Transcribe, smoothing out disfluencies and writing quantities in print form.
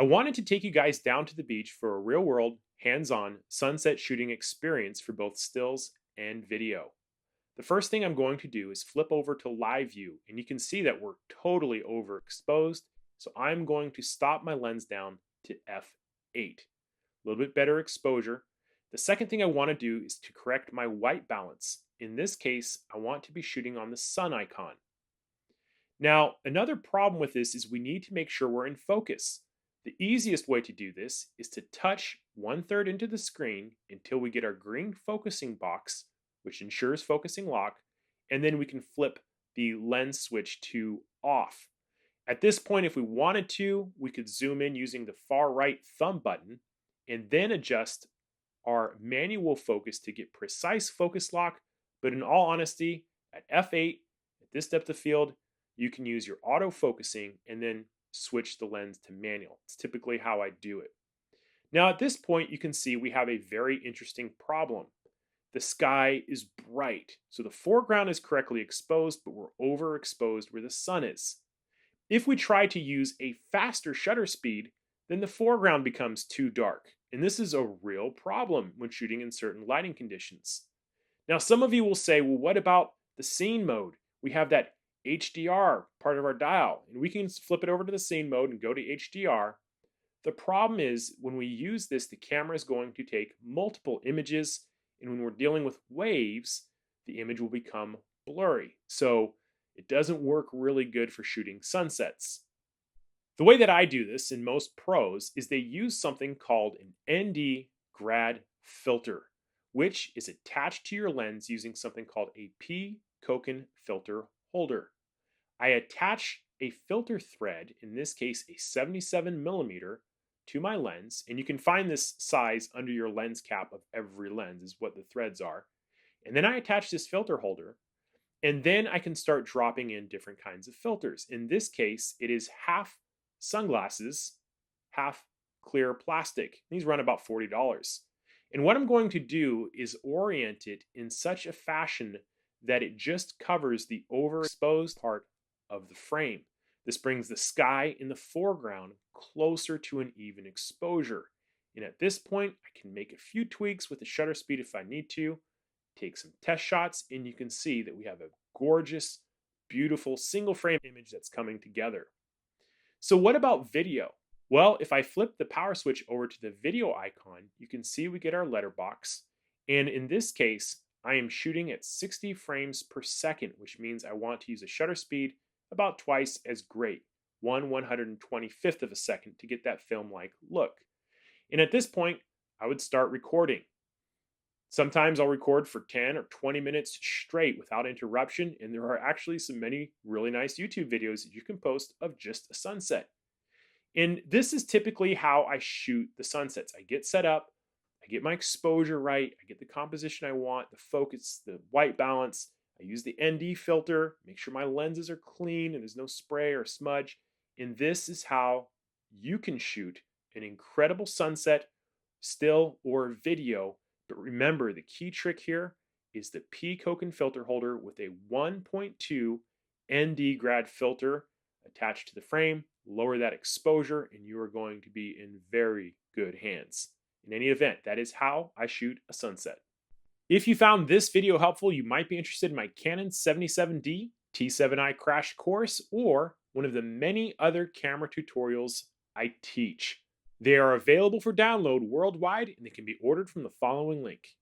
I wanted to take you guys down to the beach for a real world, hands on sunset shooting experience for both stills and video. The first thing I'm going to do is flip over to live view, and you can see that we're totally overexposed. So I'm going to stop my lens down to f8. A little bit better exposure. The second thing I want to do is to correct my white balance. In this case, I want to be shooting on the sun icon. Now, another problem with this is we need to make sure we're in focus. The easiest way to do this is to touch 1/3 into the screen until we get our green focusing box, which ensures focusing lock, and then we can flip the lens switch to off. At this point, if we wanted to, we could zoom in using the far right thumb button and then adjust our manual focus to get precise focus lock. But in all honesty, at f8, at this depth of field, you can use your auto focusing and then switch the lens to manual. It's typically how I do it. Now at this point, you can see we have a very interesting problem. The sky is bright, so the foreground is correctly exposed, but we're overexposed where the sun is. If we try to use a faster shutter speed, then the foreground becomes too dark. And this is a real problem when shooting in certain lighting conditions. Now, some of you will say, well, what about the scene mode? We have that HDR part of our dial, and we can flip it over to the scene mode and go to HDR. The problem is when we use this, the camera is going to take multiple images, and when we're dealing with waves, the image will become blurry. So it doesn't work really good for shooting sunsets. The way that I do this, and most pros, is they use something called an ND grad filter, which is attached to your lens using something called a P Cokin filter holder. I attach a filter thread, in this case a 77mm, to my lens, and you can find this size under your lens cap of every lens is what the threads are. And then I attach this filter holder, and then I can start dropping in different kinds of filters. In this case, it is half sunglasses, half clear plastic. These run about $40. And what I'm going to do is orient it in such a fashion that it just covers the overexposed part of the frame. This brings the sky in the foreground closer to an even exposure. And at this point, I can make a few tweaks with the shutter speed if I need to, take some test shots, and you can see that we have a gorgeous, beautiful single frame image that's coming together. So what about video? Well, if I flip the power switch over to the video icon, you can see we get our letterbox. And in this case, I am shooting at 60 frames per second, which means I want to use a shutter speed about twice as great, 1/125th of a second, to get that film-like look. And at this point, I would start recording. Sometimes I'll record for 10 or 20 minutes straight without interruption, and there are actually many really nice YouTube videos that you can post of just a sunset. And this is typically how I shoot the sunsets. I get set up, I get my exposure right, I get the composition I want, the focus, the white balance. I use the ND filter, make sure my lenses are clean and there's no spray or smudge. And this is how you can shoot an incredible sunset, still or video. But remember, the key trick here is the P Cokin filter holder with a 1.2 ND grad filter attached to the frame. Lower that exposure and you are going to be in very good hands. In any event, that is how I shoot a sunset. If you found this video helpful, you might be interested in my Canon 77D T7i crash course or one of the many other camera tutorials I teach. They are available for download worldwide and they can be ordered from the following link.